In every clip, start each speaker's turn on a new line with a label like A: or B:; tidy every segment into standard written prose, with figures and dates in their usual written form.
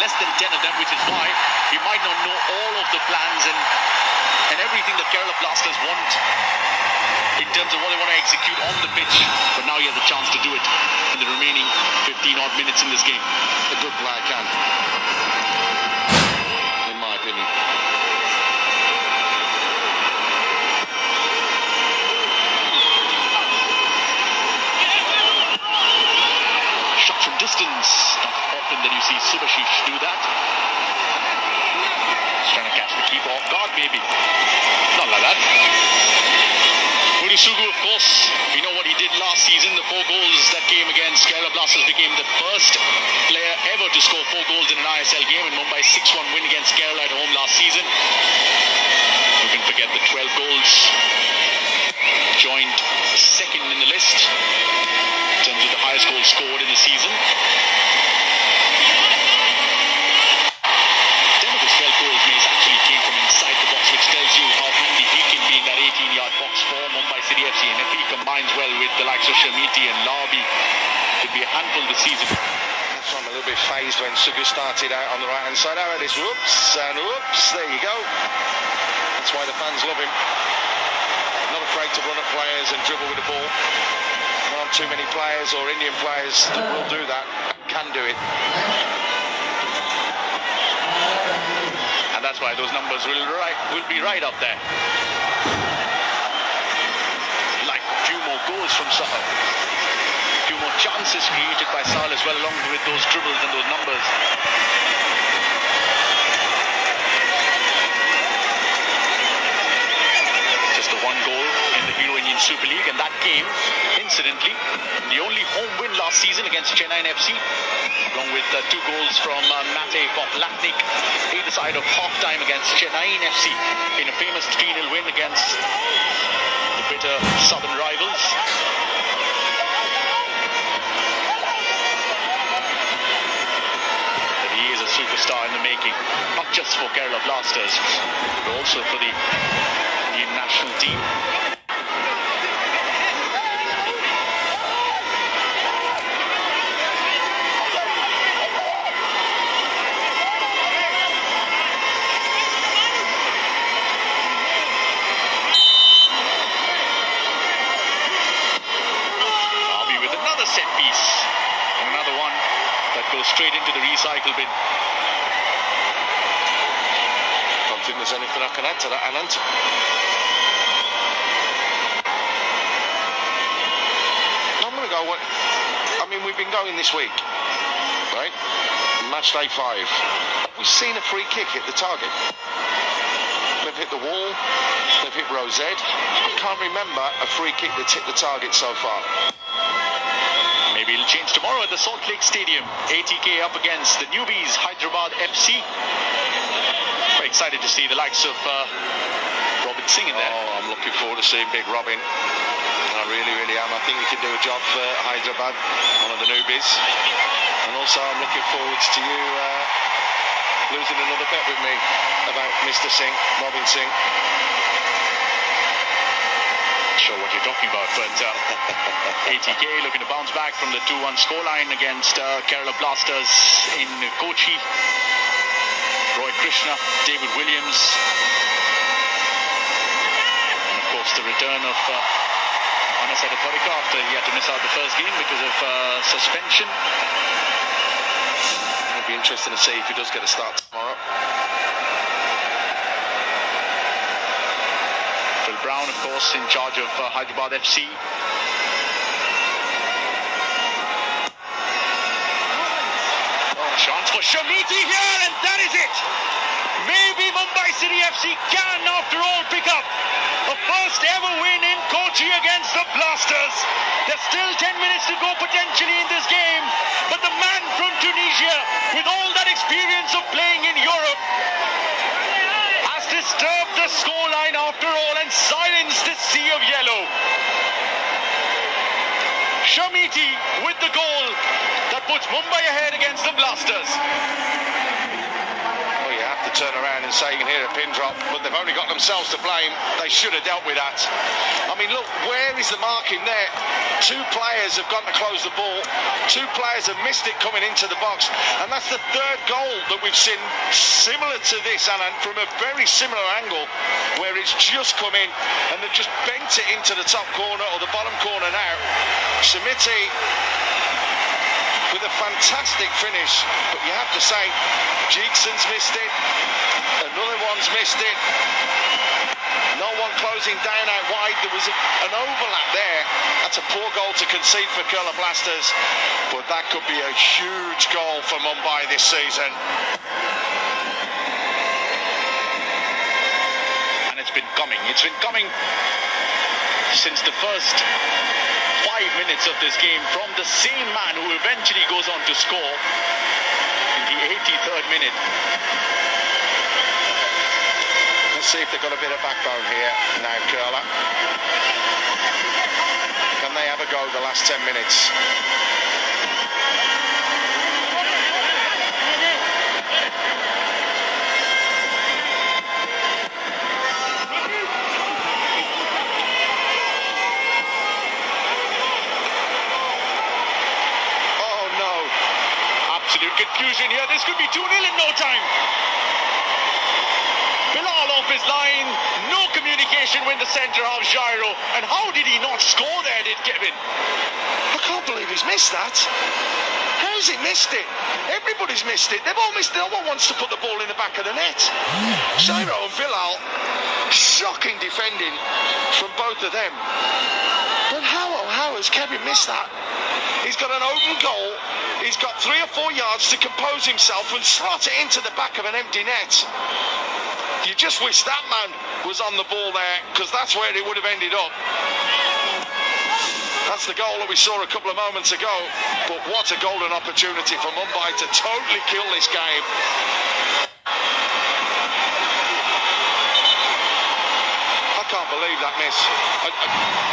A: less than 10 of them, which is why he might not know all of the plans and everything that Kerala Blasters want in terms of what they want to execute on the pitch. But now he has a chance to do it in the remaining 15 odd minutes in this game.
B: A good player can, in my opinion.
A: Shot from distance. Not often that you see Subhashish do that. He's trying to catch the keeper off guard, maybe. Not like that. Sugu, of course, we know what he did last season. The 4 goals that came against Kerala Blasters became the first player ever to score 4 goals in an ISL game in Mumbai's 6-1 win against Kerala at home last season. You can forget the 12 goals. Joined second in the list in terms of the highest goals scored in the season. 10 of his 12 goals actually came from inside the box, which tells you how handy he can be in that 18-yard box for Mumbai City FC. And if he combines well with the likes of Shamiti and Larbi, could be a handful this season.
B: That's why I'm a little bit phased when Sugu started out on the right-hand side. How about this? Whoops, and whoops, there you go. That's why the fans love him. Not afraid to run at players and dribble with the ball. There aren't too many players or Indian players that will do that, can do it.
A: And that's why those numbers will be right up there. Like a few more goals from Sahal. A few more chances created by Sahal as well, along with those dribbles and those numbers. Just the 1 goal in the Hero Indian Super League, and that came, incidentally, the only home win last season against Chennai FC, along with 2 goals from Mate Poplatnik, either side of half-time against Chennai FC in a famous 3-0 win against the bitter southern rivals. But he is a superstar in the making, not just for Kerala Blasters, but also for the Indian national team. Straight into the recycle bin.
B: Don't think there's anything I can add to that, Anand. I'm going to go. I mean, we've been going this week, right? Match day 5. We've seen a free kick hit the target. They've hit the wall. They've hit row Z. I can't remember a free kick that's hit the target so far.
A: Maybe it'll change tomorrow at the Salt Lake Stadium. ATK up against the newbies, Hyderabad FC. Very excited to see the likes of Robin Singh in there.
B: Oh, I'm looking forward to seeing Big Robin. I really, really am. I think we can do a job for Hyderabad, one of the newbies. And also I'm looking forward to you losing another bet with me about Mr. Singh, Robin Singh.
A: Sure what you're talking about, but ATK looking to bounce back from the 2-1 scoreline against Kerala Blasters in Kochi. Roy Krishna, David Williams, and of course the return of Anas Adeparika after he had to miss out the first game because of suspension.
B: It'll be interesting to see if he does get a start tomorrow.
A: Brown, of course, in charge of Hyderabad FC. Chance for Shamiti here, and that is it. Maybe Mumbai City FC can, after all, pick up a first ever win in Kochi against the Blasters. There's still 10 minutes to go potentially in this game, but the man from Tunisia, with all that experience of playing in Europe, disturbed the scoreline after all and silenced this sea of yellow. Shamiti with the goal that puts Mumbai ahead against the Blasters.
B: Well, you have to turn around and say you can hear a pin drop, but they've only got themselves to blame. They should have dealt with that. I mean, look, where is the marking there? Two players have gone to close the ball. Two players have missed it coming into the box, and that's the third goal that we've seen similar to this, and from a very similar angle, where it's just come in and they've just bent it into the top corner or the bottom corner now. Shamiti with a fantastic finish, but you have to say Jeekson's missed it, another one's missed it, no one closing down out wide. There was an overlap there. That's a poor goal to concede for Kerala Blasters, but that could be a huge goal for Mumbai this season.
A: And it's been coming since the first 5 minutes of this game from the same man who eventually goes on to score in the 83rd minute.
B: Let's see if they've got a bit of backbone here now, Kerala. Can they have a go the last 10 minutes?
A: Confusion here. This could be 2-0 in no time. Bilal off his line. No communication with the centre half, Jairo. And how did he not score there, did Kevin?
B: I can't believe he's missed that. How's he missed it? Everybody's missed it. They've all missed it. No one wants to put the ball in the back of the net. Jairo and Bilal, shocking defending from both of them. But how has Kevin missed that? He's got an open goal. He's got 3 or 4 yards to compose himself and slot it into the back of an empty net. You just wish that man was on the ball there, because that's where it would have ended up. That's the goal that we saw a couple of moments ago. But what a golden opportunity for Mumbai to totally kill this game. I can't believe that miss.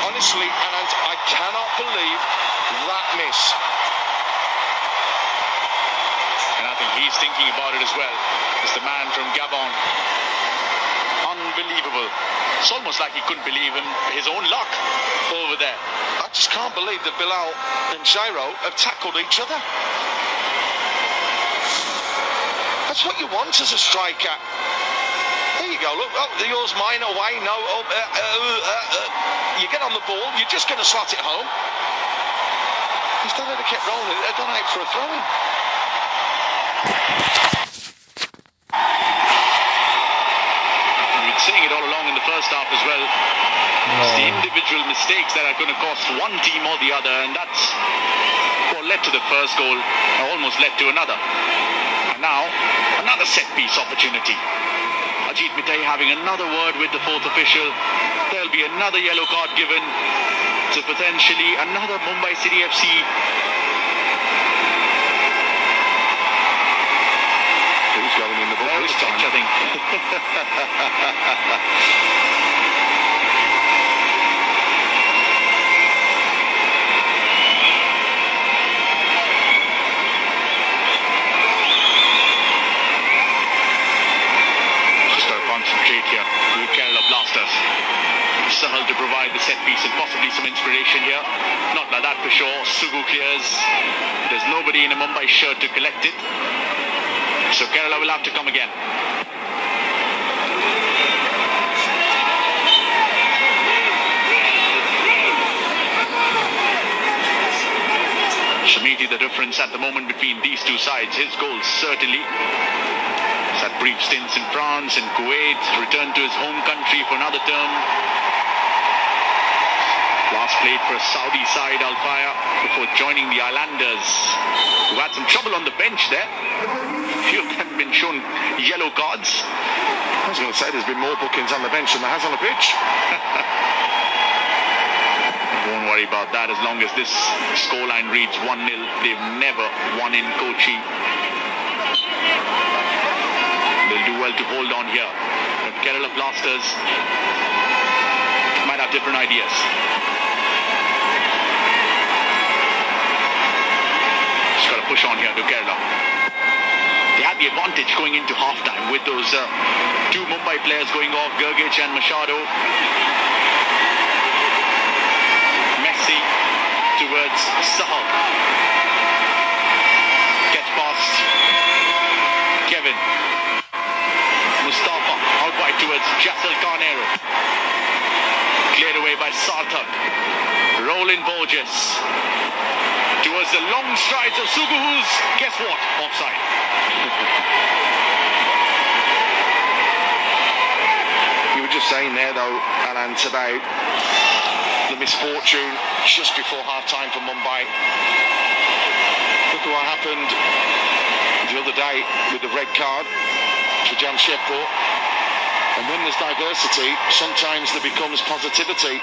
B: Honestly, and I cannot believe that miss.
A: He's thinking about it as well. It's the man from Gabon. Unbelievable. It's almost like he couldn't believe his own luck over there.
B: I just can't believe that Bilal and Jairo have tackled each other. That's what you want as a striker. There you go. Look, oh, yours, mine, away. No, you get on the ball. You're just going to slot it home. Instead of kept rolling, they've gone out for a throw-in.
A: We've been seeing it all along in the first half as well. It's the individual mistakes that are going to cost one team or the other, and that's what led to the first goal and almost led to another. And now, another set-piece opportunity. Ajit Mittai having another word with the fourth official. There'll be another yellow card given to potentially another Mumbai City FC.
B: Who's going in the ball this time?
A: I think. Just got to concentrate here with Kerala Blasters. Sahal to provide the set piece and possibly some inspiration here. Not like that for sure. Sugu clears. There's nobody in a Mumbai shirt to collect it. So Kerala will have to come again. Shamiti, the difference at the moment between these two sides. His goals certainly. He's had brief stints in France and Kuwait. Returned to his home country for another term. Last played for a Saudi side, Al Faya, before joining the Islanders, who had some trouble on the bench there. Few of them have been shown yellow cards.
B: I was going to say there's been more bookings on the bench than there has on the pitch.
A: Won't worry about that as long as this scoreline reads 1-0. They've never won in Kochi. They'll do well to hold on here. But Kerala Blasters might have different ideas. Just got to push on here to Kerala. They had the the advantage going into halftime with those two Mumbai players going off, Gergic and Machado. Messi towards Sahal. Gets past Kevin. Mustafa out wide towards Jassel Carnero. Cleared away by Sarthak. Roland Borges towards the long strides of Suguhus. Guess what? Offside.
B: You were just saying there though, Alan, about the misfortune just before half-time for Mumbai. Look at what happened the other day with the red card for Jamshedpur. And when there's diversity, sometimes there becomes positivity.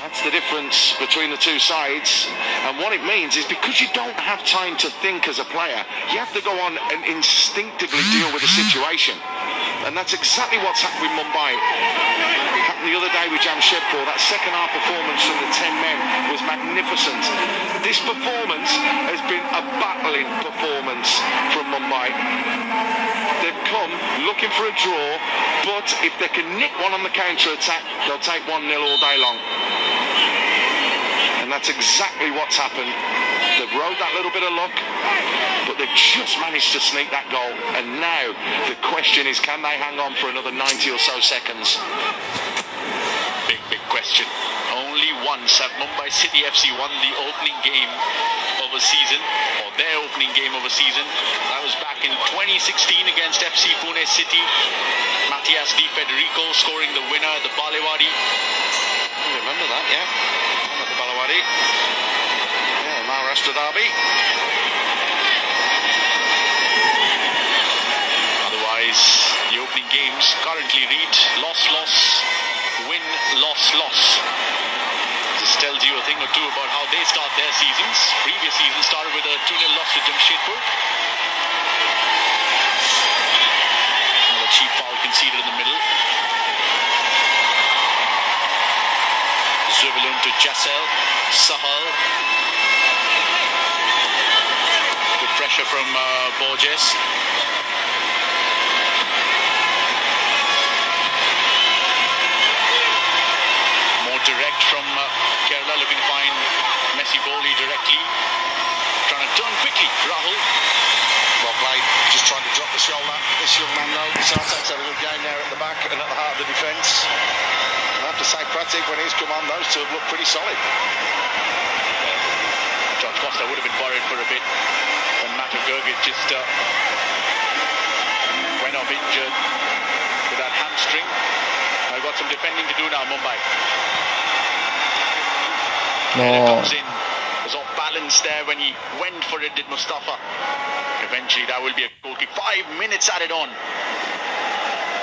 B: That's the difference between the two sides. And what it means is because you don't have time to think as a player, you have to go on and instinctively deal with the situation. And that's exactly what's happened with Mumbai. It happened the other day with Jamshedpur. That second half performance from the 10 men was magnificent. This performance has been a battling performance from Mumbai. They've come looking for a draw, but if they can nick one on the counter-attack, they'll take 1-0 all day long. And that's exactly what's happened. They've rode that little bit of luck, but they've just managed to sneak that goal. And now the question is, can they hang on for another 90 or so seconds?
A: Big question. Only once have Mumbai City FC won the opening game of a season, or their opening game of a season. That was back in 2016 against FC Pune City. Matthias Di Federico scoring the winner at the Balewadi.
B: I remember that, yeah. At the Balewadi. Yeah, Maharashtra derby.
A: Otherwise, the opening games currently read loss, win, loss. This tells you a thing or two about how they start their seasons. Previous season started with a 2-0 loss to Jamshedpur. Another cheap foul conceded in the middle. Zubilun to Jassel. Sahal. Good pressure from Borges. Direct from Kerala, looking to find Messi Bowley directly. Trying to turn quickly, Rahul.
B: Well played, just trying to drop the shoulder. This young man though, Sartak's had a good game there at the back and at the heart of the defence. I have to say, Pratik, when he's come on, those two have looked pretty solid.
A: George Costa would have been worried for a bit when Matt Gergic just went off injured with that hamstring. I've got some defending to do now, Mumbai.
C: No.
A: And it comes in. Was off balance there when he went for it, did Mustafa. Eventually that will be a goal kick. 5 minutes added on.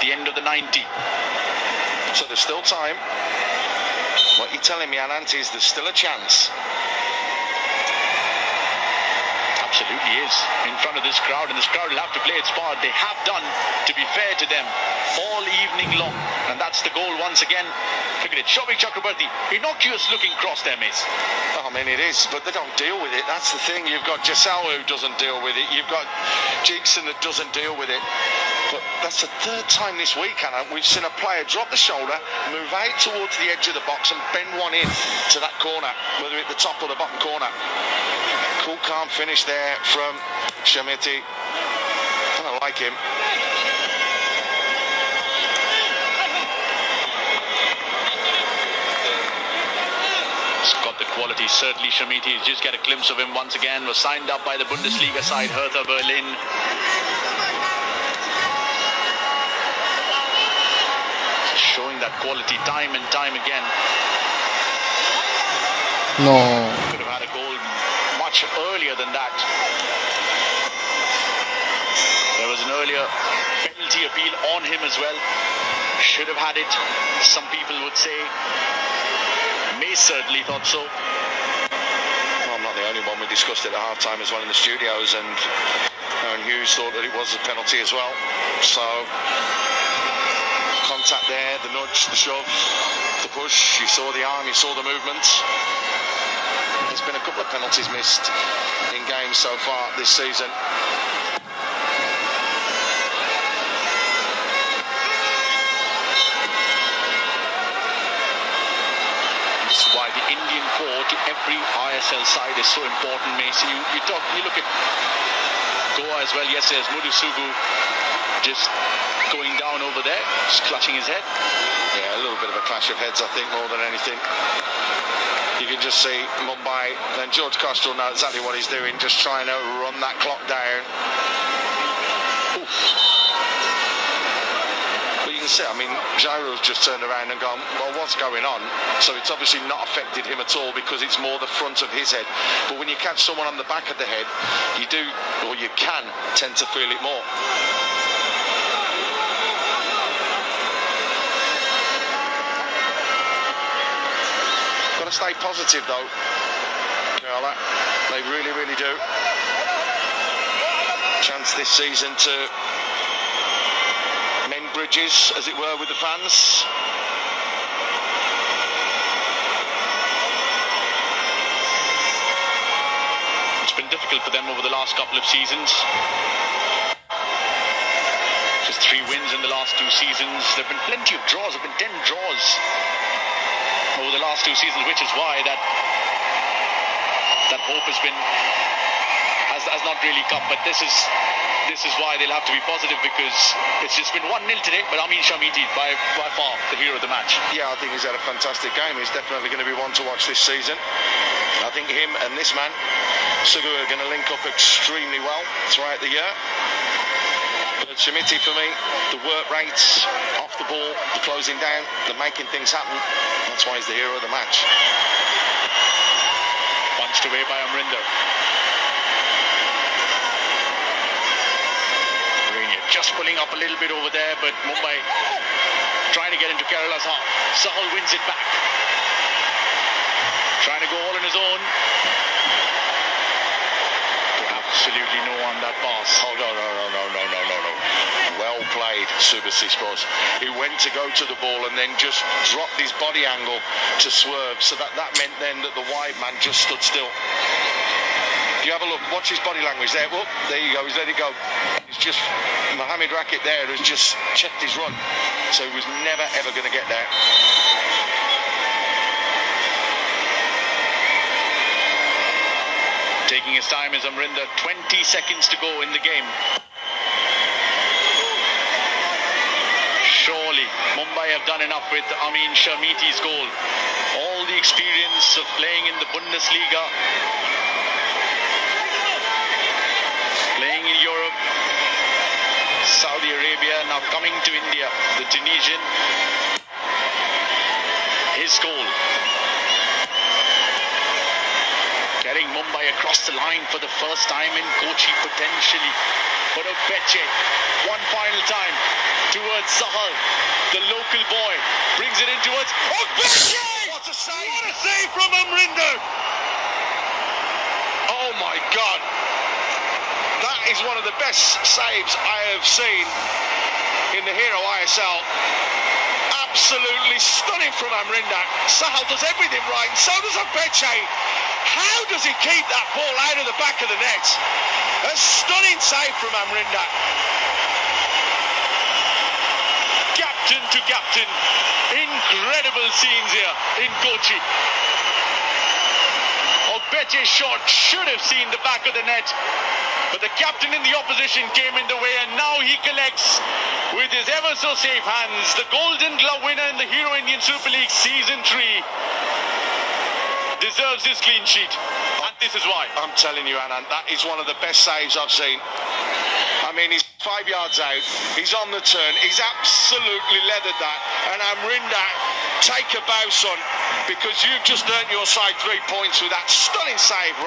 A: The end of the 90.
B: So there's still time. What you're telling me, Anant, is there's still a chance.
A: Absolutely is. In front of this crowd, and this crowd will have to play its part. They have done, to be fair to them, all evening long. And that's the goal once again. Look at it. Shobhik Chakrabarti. Innocuous looking cross there, Mace.
B: I mean, it is, but they don't deal with it. That's the thing. You've got Jassal who doesn't deal with it. You've got Jigson that doesn't deal with it. But that's the third time this week, Anna, we've seen a player drop the shoulder, move out towards the edge of the box and bend one in to that corner, whether at the top or the bottom corner. Cool, calm finish there from Shamiti. I don't like him.
A: He's got the quality, certainly. Shamiti, just get a glimpse of him once again. Was signed up by the Bundesliga side, Hertha Berlin. Showing that quality time and time again.
C: No.
A: Could have had a goal much earlier than that. There was an earlier penalty appeal on him as well. Should have had it, some people would say. May certainly thought so.
B: Well, I'm not the only one. We discussed it at half-time as well in the studios, and Aaron Hughes thought that it was a penalty as well. So, contact there, the nudge, the shove, the push. You saw the arm, you saw the movement. There's been a couple of penalties missed in games so far this season.
A: This is why the Indian core to every ISL side is so important, Macy. You look at Goa as well. Yes, there's Mudusugu just going down over there, just clutching his head.
B: Yeah, a little bit of a clash of heads, I think, more than anything. You can just see Mumbai, and George Costello knows exactly what he's doing, just trying to run that clock down. Oof. But you can see, I mean, Jairo's just turned around and gone, well, what's going on? So it's obviously not affected him at all because it's more the front of his head. But when you catch someone on the back of the head, you do, or you can, tend to feel it more. Got to stay positive though, Kelara. They really, really do. Chance this season to mend bridges, as it were, with the fans.
A: It's been difficult for them over the last couple of seasons. Just 3 wins in the last 2 seasons. There have been plenty of draws. There have been 10 draws over the last 2 seasons, which is why that hope has not really come. But this is why they'll have to be positive, because it's just been 1-0 today. But Amin Shamiti by far the hero of the match.
B: Yeah, I think he's had a fantastic game. He's definitely going to be one to watch this season. I think him and this man Sugu are going to link up extremely well throughout the year. But Shamiti, for me, the work rates, off the ball, the closing down, the making things happen, that's why he's the hero of the match.
A: Punched away by Amrinder. Just pulling up a little bit over there, but Mumbai trying to get into Kerala's half. Sahal wins it back. Trying to go all on his own. Absolutely no on that pass.
B: Oh, no. Well played, Subasispos. He went to go to the ball and then just dropped his body angle to swerve, so that meant then that the wide man just stood still. If you have a look, watch his body language there. Whoop, there you go, he's let it go. He's just, Mohamed Rakit there has just checked his run, so he was never ever going to get there.
A: Taking his time is Amrinder. 20 seconds to go in the game. Surely Mumbai have done enough with Amin Shamiti's goal. All the experience of playing in the Bundesliga, playing in Europe, Saudi Arabia, now coming to India, the Tunisian. His goal, getting Mumbai across the line for the first time in Kochi potentially. But Obeche, one final time towards Sahal, the local boy, brings it in towards Obeche!
B: What a save!
A: What a save from Amrinder!
B: Oh my God! That is one of the best saves I have seen in the Hero ISL. Absolutely stunning from Amrinder. Sahal does everything right, and so does Obeche. How does he keep that ball out of the back of the net? A stunning save from Amrinder.
A: Captain to captain. Incredible scenes here in Kochi. Obeche's shot should have seen the back of the net, but the captain in the opposition came in the way, and now he collects with his ever so safe hands the Golden Glove winner in the Hero Indian Super League Season 3. Deserves his clean sheet, and this is why.
B: I'm telling you, Anand, that is one of the best saves I've seen. I mean, he's 5 yards out, he's on the turn, he's absolutely leathered that, and Amrinder, take a bow, son, because you've just earned your side 3 points with that stunning save.